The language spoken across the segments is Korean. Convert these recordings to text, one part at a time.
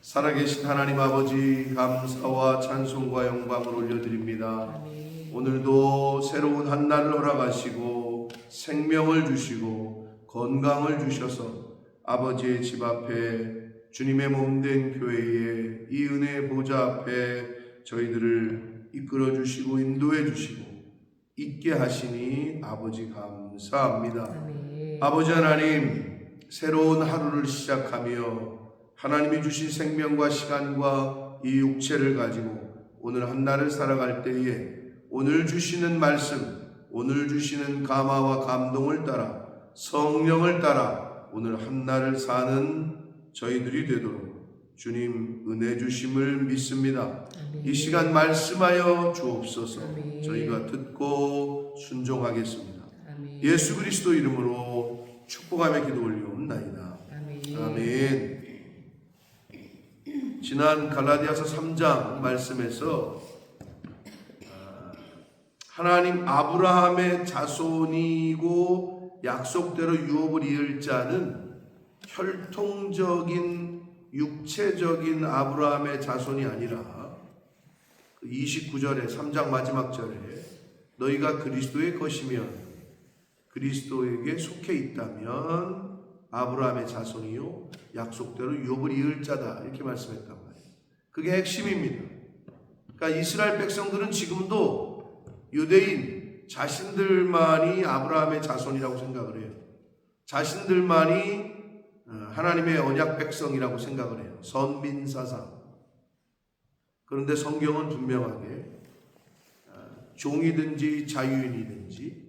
살아계신 하나님 아버지, 감사와 찬송과 영광을 올려드립니다. 오늘도 새로운 한 날을 허락하시고 생명을 주시고 건강을 주셔서 아버지의 집 앞에 주님의 몸된 교회에 이 은혜의 보좌 앞에 저희들을 이끌어 주시고 인도해 주시고 있게 하시니 아버지 감사합니다. 아버지 하나님, 새로운 하루를 시작하며 하나님이 주신 생명과 시간과 이 육체를 가지고 오늘 한 날을 살아갈 때에 오늘 주시는 말씀, 오늘 주시는 감화와 감동을 따라 성령을 따라 오늘 한 날을 사는 저희들이 되도록 주님 은혜 주심을 믿습니다. 이 시간 말씀하여 주옵소서. 저희가 듣고 순종하겠습니다. 예수 그리스도 이름으로 축복하며 기도 올리옵나이다. 아멘. 지난 갈라디아서 3장 말씀에서 하나님 아브라함의 자손이고 약속대로 유업을 이을 자는 혈통적인 육체적인 아브라함의 자손이 아니라 29절에 3장 마지막 절에 너희가 그리스도의 것이면 그리스도에게 속해 있다면 아브라함의 자손이요 약속대로 유업을 이을 자다, 이렇게 말씀했단 말이에요. 그게 핵심입니다. 그러니까 이스라엘 백성들은 지금도 유대인 자신들만이 아브라함의 자손이라고 생각을 해요. 자신들만이 하나님의 언약 백성이라고 생각을 해요. 선민사상. 그런데 성경은 분명하게 종이든지 자유인이든지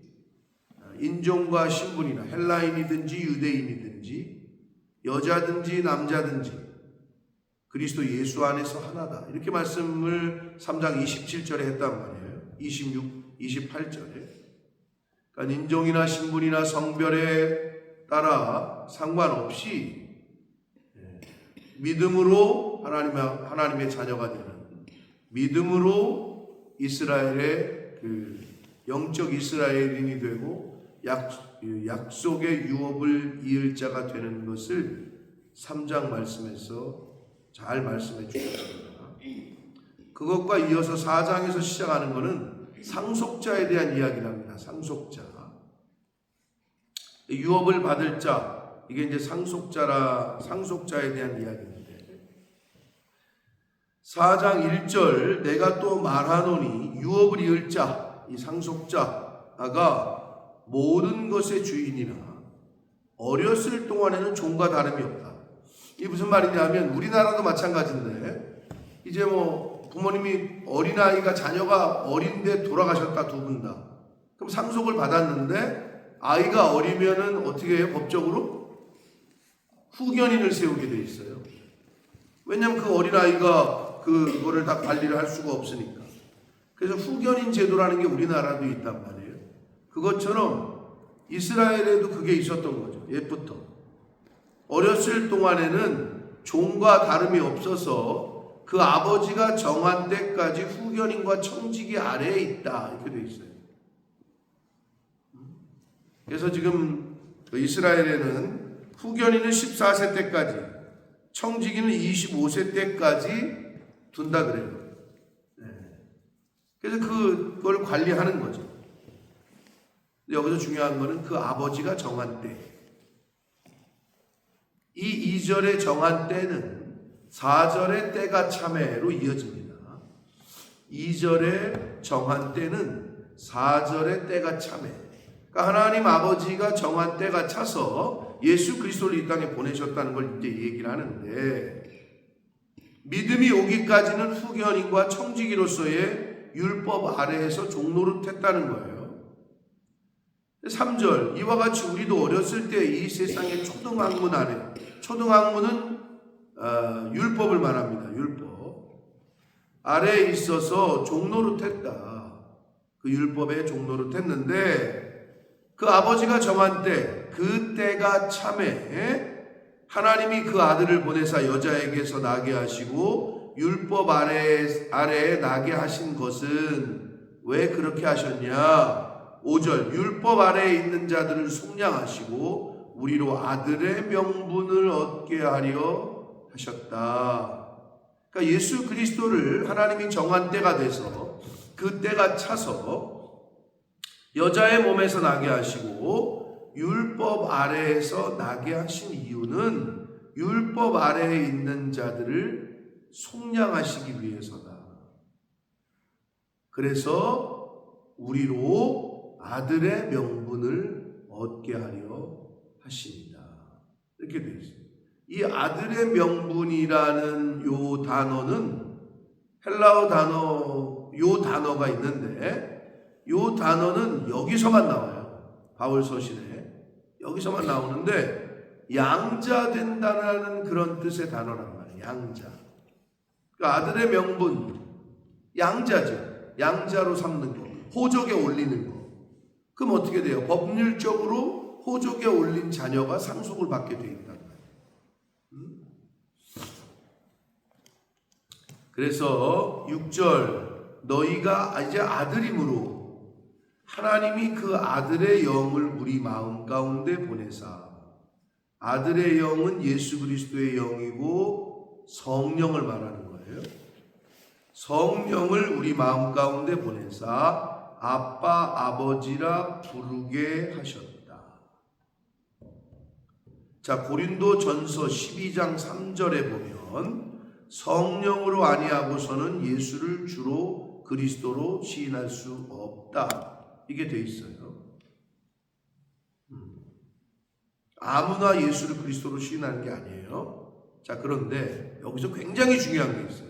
인종과 신분이나 헬라인이든지 유대인이든지 여자든지 남자든지 그리스도 예수 안에서 하나다, 이렇게 말씀을 3장 27절에 했단 말이에요. 26, 28절에. 그러니까 인종이나 신분이나 성별에 따라 상관없이 믿음으로 하나님의 자녀가 되는, 믿음으로 이스라엘의 그 영적 이스라엘인이 되고 약속의 유업을 이을 자가 되는 것을 3장 말씀에서 잘 말씀해 주셨습니다. 그것과 이어서 4장에서 시작하는 것은 상속자에 대한 이야기랍니다. 상속자. 유업을 받을 자, 이게 이제 상속자에 대한 이야기인데 4장 1절 내가 또 말하노니 유업을 이을 자, 이 상속자가 모든 것의 주인이나 어렸을 동안에는 종과 다름이 없다. 이게 무슨 말이냐면 우리나라도 마찬가지인데 이제 뭐 부모님이 어린아이가 자녀가 어린데 돌아가셨다, 두 분 다. 그럼 상속을 받았는데 아이가 어리면은 어떻게 해요? 법적으로 후견인을 세우게 돼 있어요. 왜냐하면 그 어린아이가 그거를 다 관리를 할 수가 없으니까. 그래서 후견인 제도라는 게 우리나라도 있단 말이에요. 그것처럼 이스라엘에도 그게 있었던 거죠. 옛부터. 어렸을 동안에는 종과 다름이 없어서 그 아버지가 정한 때까지 후견인과 청지기 아래에 있다, 이렇게 돼 있어요. 그래서 지금 이스라엘에는 후견인은 14세 때까지, 청지기는 25세 때까지 둔다 그래요. 그래서 그걸 관리하는 거죠. 여기서 중요한 거는 그 아버지가 정한 때. 이 2절의 정한 때는 4절의 때가 참회로 이어집니다. 2절의 정한 때는 4절의 때가 참회. 그러니까 하나님 아버지가 정한 때가 차서 예수 그리스도를 이 땅에 보내셨다는 걸 이제 얘기를 하는데, 믿음이 오기까지는 후견인과 청지기로서의 율법 아래에서 종노릇했다는 거예요. 3절 이와 같이 우리도 어렸을 때 이 세상의 초등학문 아래, 초등학문은 율법을 말합니다. 율법 아래에 있어서 종노릇했다. 그 율법에 종노릇했는데 그 아버지가 정한 때, 그 때가 참에 하나님이 그 아들을 보내사 여자에게서 나게 하시고 율법 아래에 나게 하신 것은 왜 그렇게 하셨냐? 5절 율법 아래에 있는 자들을 속량하시고 우리로 아들의 명분을 얻게 하려 하셨다. 그러니까 예수 그리스도를 하나님이 정한 때가 돼서 그 때가 차서 여자의 몸에서 나게 하시고 율법 아래에서 나게 하신 이유는 율법 아래에 있는 자들을 속량하시기 위해서다. 그래서 우리로 아들의 명분을 얻게 하려 하십니다. 이렇게 되어 있습니다. 이 아들의 명분이라는 요 단어는 헬라어 단어, 요 단어가 있는데 요 단어는 여기서만 나와요. 바울 서신에 여기서만 나오는데 양자 된다는 그런 뜻의 단어란 말이에요. 양자. 그러니까 아들의 명분, 양자죠. 양자로 삼는 거, 호족에 올리는 거. 그럼 어떻게 돼요? 법률적으로 호족에 올린 자녀가 상속을 받게 돼 있다. 그래서 6절 너희가 이제 아들임으로 하나님이 그 아들의 영을 우리 마음 가운데 보내사, 아들의 영은 예수 그리스도의 영이고 성령을 말하는 거예요. 성령을 우리 마음 가운데 보내사 아빠 아버지라 부르게 하셨다. 자, 고린도전서 12장 3절에 보면 성령으로 아니하고서는 예수를 주로 그리스도로 시인할 수 없다. 이게 돼 있어요. 아무나 예수를 그리스도로 시인하는 게 아니에요. 자, 그런데 여기서 굉장히 중요한 게 있어요.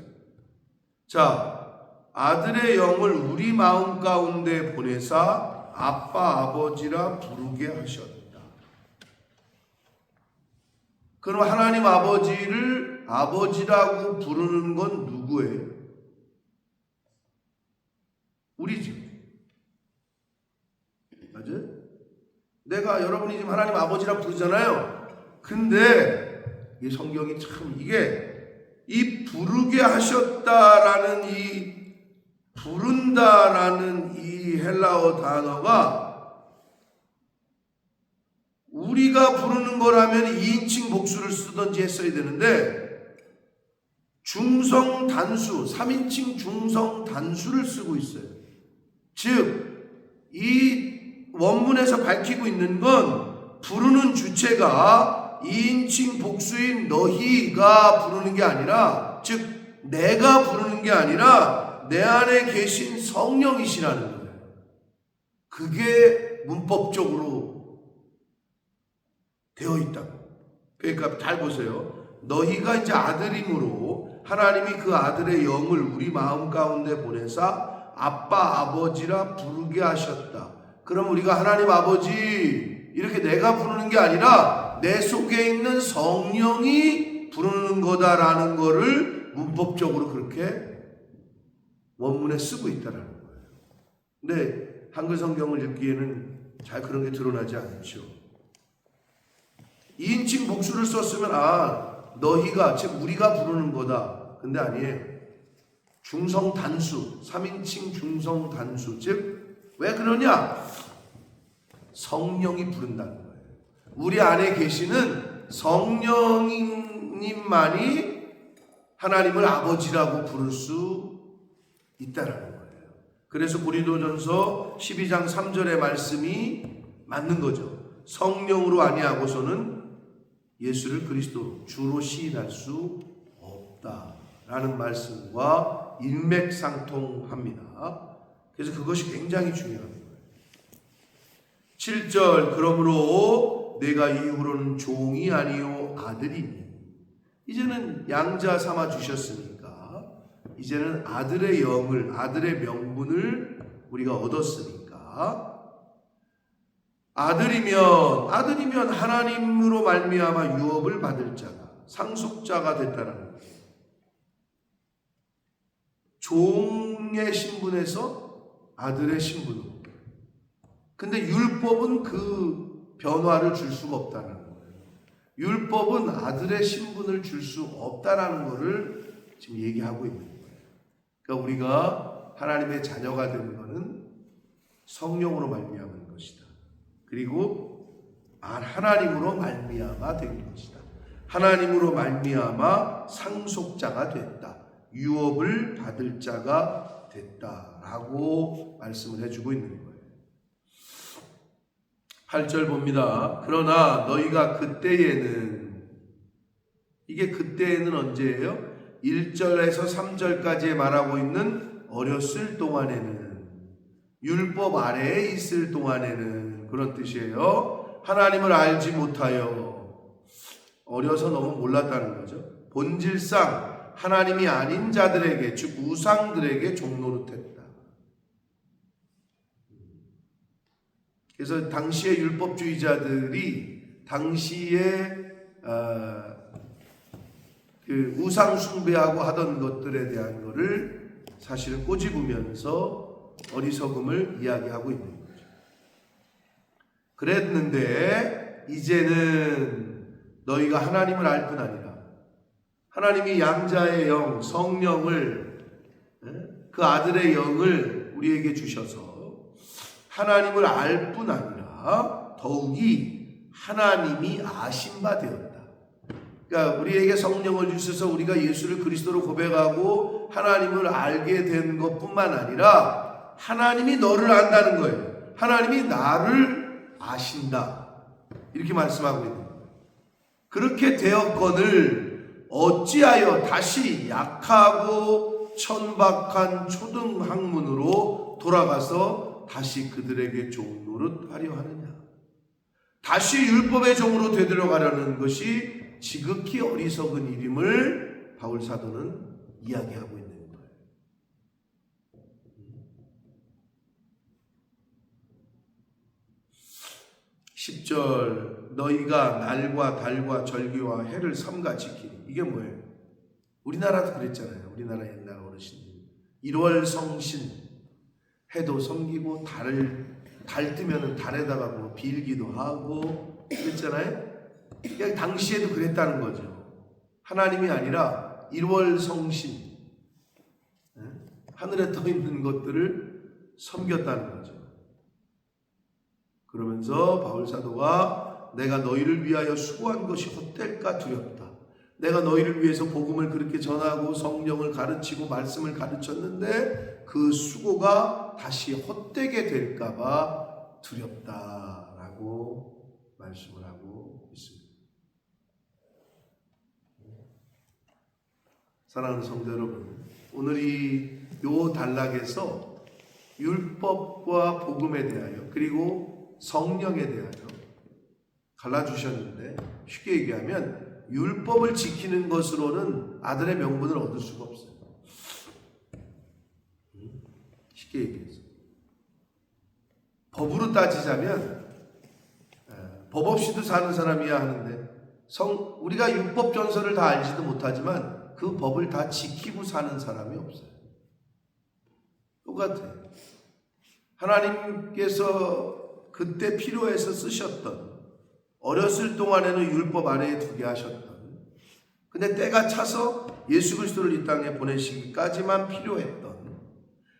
자, 아들의 영을 우리 마음 가운데 보내사 아빠 아버지라 부르게 하셨다. 그럼 하나님 아버지를 아버지라고 부르는 건 누구예요? 우리지. 맞아요? 내가 여러분이 지금 하나님 아버지라 부르잖아요. 근데 이 성경이 참 이 부르게 하셨다라는 이 부른다라는 이 헬라어 단어가 우리가 부르는 거라면 2인칭 복수를 쓰든지 했어야 되는데 중성 단수, 3인칭 중성 단수를 쓰고 있어요. 즉, 이 원문에서 밝히고 있는 건 부르는 주체가 2인칭 복수인 너희가 부르는 게 아니라, 즉 내가 부르는 게 아니라 내 안에 계신 성령이시라는 거예요. 그게 문법적으로 되어 있다고. 그러니까 잘 보세요. 너희가 이제 아들임으로 하나님이 그 아들의 영을 우리 마음 가운데 보내사 아빠 아버지라 부르게 하셨다. 그럼 우리가 하나님 아버지 이렇게 내가 부르는 게 아니라 내 속에 있는 성령이 부르는 거다라는 거를 문법적으로 그렇게 원문에 쓰고 있다라는 거예요. 근데 한글 성경을 읽기에는 잘 그런 게 드러나지 않죠. 2인칭 복수를 썼으면 너희가 즉 우리가 부르는 거다. 근데 아니에요. 중성 단수, 3인칭 중성 단수. 즉 왜 그러냐? 성령이 부른다는 거예요. 우리 안에 계시는 성령님만이 하나님을 아버지라고 부를 수 있다라는 거예요. 그래서 고린도전서 12장 3절의 말씀이 맞는 거죠. 성령으로 아니하고서는 예수를 그리스도 주로 시인할 수 없다라는 말씀과 일맥상통합니다. 그래서 그것이 굉장히 중요한 거예요. 7절 그러므로 내가 이후로는 종이 아니요 아들이니, 이제는 양자 삼아 주셨으니까 이제는 아들의 영을, 아들의 명분을 우리가 얻었으니까 아들이면 하나님으로 말미암아 유업을 받을 자가, 상속자가 됐다는 거예요. 종의 신분에서 아들의 신분으로. 근데 율법은 그 변화를 줄 수가 없다는 거예요. 율법은 아들의 신분을 줄 수 없다라는 것을 지금 얘기하고 있는 거예요. 그러니까 우리가 하나님의 자녀가 되는 것은 성령으로 말미암은 것이다. 그리고 하나님으로 말미암아 된 것이다. 하나님으로 말미암아 상속자가 됐다. 유업을 받을 자가 됐다라고 말씀을 해주고 있는 거예요. 8절 봅니다. 그러나 너희가 그때에는, 이게 그때에는 언제예요? 1절에서 3절까지 말하고 있는 어렸을 동안에는, 율법 아래에 있을 동안에는, 그런 뜻이에요. 하나님을 알지 못하여, 어려서 너무 몰랐다는 거죠. 본질상 하나님이 아닌 자들에게, 즉 우상들에게 종노릇했다. 그래서 당시의 율법주의자들이 당시에 그 우상 숭배하고 하던 것들에 대한 거를 사실은 꼬집으면서 어리석음을 이야기하고 있는 거죠. 그랬는데 이제는 너희가 하나님을 알 뿐 아니라 하나님이 양자의 영, 성령을, 그 아들의 영을 우리에게 주셔서 하나님을 알 뿐 아니라 더욱이 하나님이 아신 바 되었다. 그러니까 우리에게 성령을 주셔서 우리가 예수를 그리스도로 고백하고 하나님을 알게 된 것뿐만 아니라 하나님이 너를 안다는 거예요. 하나님이 나를 아신다. 이렇게 말씀하고 있는 거예요. 그렇게 되었거늘 어찌하여 다시 약하고 천박한 초등학문으로 돌아가서 다시 그들에게 종노릇 하려 하느냐. 다시 율법의 종으로 되들어가려는 것이 지극히 어리석은 일임을 바울 사도는 이야기하고 있는 거예요. 10절 너희가 날과 달과 절기와 해를 삼가 지키니, 이게 뭐예요? 우리나라도 그랬잖아요. 우리나라 옛날 어르신들 1월 성신, 해도 섬기고 달 뜨면은 달에다가 뭐 빌기도 하고 그랬잖아요. 그냥 당시에도 그랬다는 거죠. 하나님이 아니라 1월 성신, 하늘에 떠 있는 것들을 섬겼다는 거죠. 그러면서 바울 사도가 내가 너희를 위하여 수고한 것이 헛될까 두렵다. 내가 너희를 위해서 복음을 그렇게 전하고 성령을 가르치고 말씀을 가르쳤는데 그 수고가 다시 헛되게 될까봐 두렵다라고 말씀을 하고 있습니다. 사랑하는 성도 여러분, 오늘 요 단락에서 율법과 복음에 대하여 그리고 성령에 대하여 갈라주셨는데, 쉽게 얘기하면 율법을 지키는 것으로는 아들의 명분을 얻을 수가 없어요. 쉽게 얘기해서 법으로 따지자면 법 없이도 사는 사람이야 하는데, 우리가 율법 전설을 다 알지도 못하지만 그 법을 다 지키고 사는 사람이 없어요. 똑같아요. 하나님께서 그때 필요해서 쓰셨던, 어렸을 동안에는 율법 아래에 두게 하셨던, 근데 때가 차서 예수 그리스도를 이 땅에 보내시기까지만 필요했던,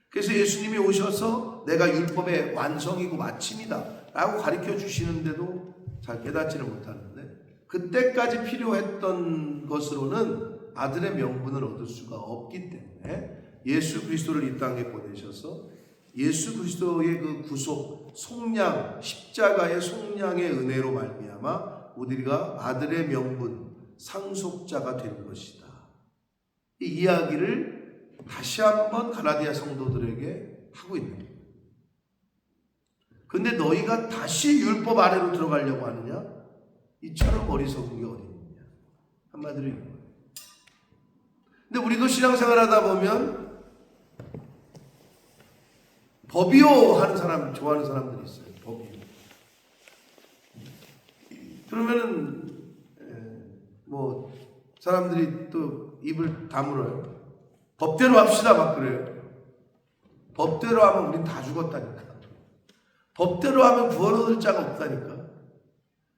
그래서 예수님이 오셔서 내가 율법의 완성이고 마침이다 라고 가르쳐 주시는데도 잘 깨닫지를 못하는데, 그때까지 필요했던 것으로는 아들의 명분을 얻을 수가 없기 때문에 예수 그리스도를 이 땅에 보내셔서 예수 그리스도의 그 구속, 속량, 십자가의 속량의 은혜로 말미암아 우리가 아들의 명분, 상속자가 된 것이다. 이 이야기를 다시 한번 갈라디아 성도들에게 하고 있는 거예요. 근데 너희가 다시 율법 아래로 들어가려고 하느냐? 이처럼 어리석은 게 어디 있느냐? 한마디로 이거예요. 근데 우리도 신앙생활 하다 보면 법이요 하는 사람, 좋아하는 사람들이 있어요. 법이요. 그러면은 뭐 사람들이 또 입을 다물어요. 법대로 합시다 막 그래요. 법대로 하면 우린 다 죽었다니까. 법대로 하면 구원 얻을 자가 없다니까.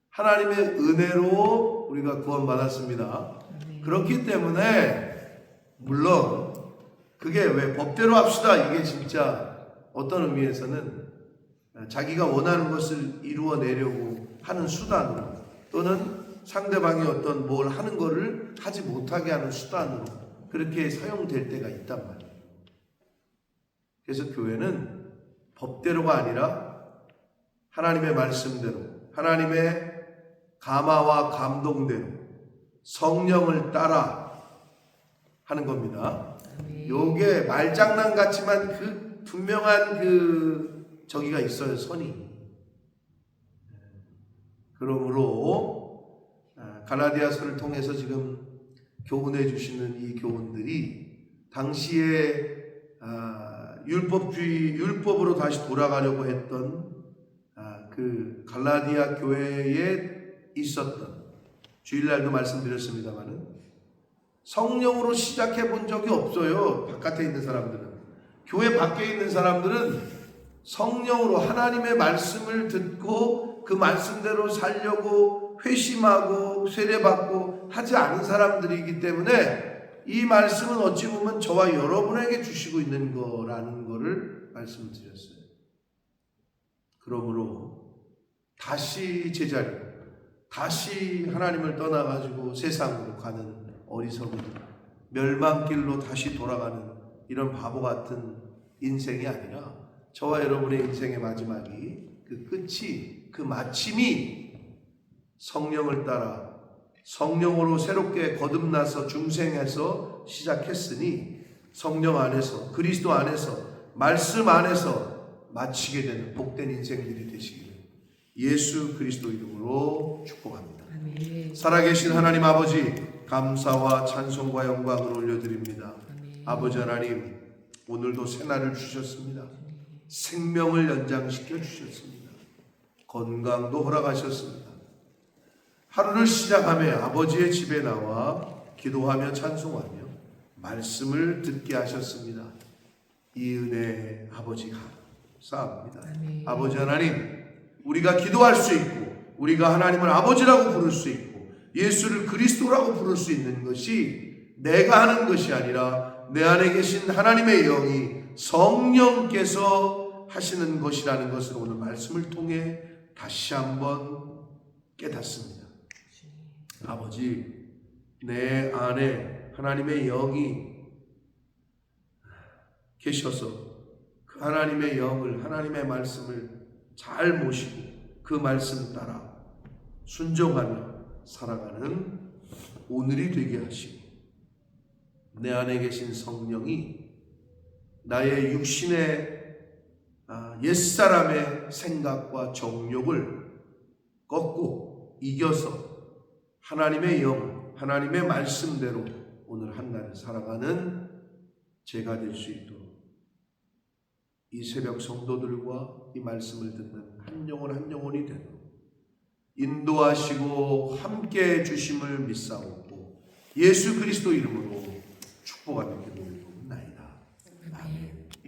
하나님의 은혜로 우리가 구원 받았습니다. 그렇기 때문에 물론 그게 왜 법대로 합시다, 이게 진짜 어떤 의미에서는 자기가 원하는 것을 이루어내려고 하는 수단으로, 또는 상대방이 어떤 뭘 하는 거를 하지 못하게 하는 수단으로 그렇게 사용될 때가 있단 말이에요. 그래서 교회는 법대로가 아니라 하나님의 말씀대로, 하나님의 감화와 감동대로 성령을 따라 하는 겁니다. 요게 말장난 같지만 그 분명한 그 저기가 있어요, 선이. 그러므로 갈라디아서를 통해서 지금 교훈해 주시는 이 교훈들이 당시에 율법으로 다시 돌아가려고 했던 그 갈라디아 교회에 있었던, 주일날도 말씀드렸습니다마는 성령으로 시작해 본 적이 없어요. 바깥에 있는 사람들은. 교회 밖에 있는 사람들은 성령으로 하나님의 말씀을 듣고 그 말씀대로 살려고 회심하고 세례받고 하지 않은 사람들이기 때문에 이 말씀은 어찌 보면 저와 여러분에게 주시고 있는 거라는 거를 말씀드렸어요. 그러므로 다시 제자리, 다시 하나님을 떠나가지고 세상으로 가는 어리석은 멸망길로 다시 돌아가는 이런 바보 같은 인생이 아니라 저와 여러분의 인생의 마지막이, 그 끝이, 그 마침이 성령을 따라 성령으로 새롭게 거듭나서 중생해서 시작했으니 성령 안에서, 그리스도 안에서, 말씀 안에서 마치게 되는 복된 인생들이 되시기를 예수 그리스도 이름으로 축복합니다. 아멘. 살아계신 하나님 아버지, 감사와 찬송과 영광을 올려드립니다. 아멘. 아버지 하나님, 오늘도 새날을 주셨습니다. 생명을 연장시켜 주셨습니다. 건강도 허락하셨습니다. 하루를 시작하며 아버지의 집에 나와 기도하며 찬송하며 말씀을 듣게 하셨습니다. 이 은혜 아버지가 감사합니다. 아멘. 아버지 하나님, 우리가 기도할 수 있고 우리가 하나님을 아버지라고 부를 수 있고 예수를 그리스도라고 부를 수 있는 것이 내가 하는 것이 아니라 내 안에 계신 하나님의 영이 성령께서 하시는 것이라는 것을 오늘 말씀을 통해 다시 한번 깨닫습니다. 아버지, 내 안에 하나님의 영이 계셔서 그 하나님의 영을, 하나님의 말씀을 잘 모시고 그 말씀 따라 순종하며 살아가는 오늘이 되게 하시고, 내 안에 계신 성령이 나의 육신의 옛사람의 생각과 정욕을 꺾고 이겨서 하나님의 영, 하나님의 말씀대로 오늘 한 날을 살아가는 제가 될 수 있도록 이 새벽 성도들과 이 말씀을 듣는 한 영혼 한 영혼이 되도록 인도하시고 함께 주심을 믿사옵고 예수 그리스도 이름으로 축복합니다.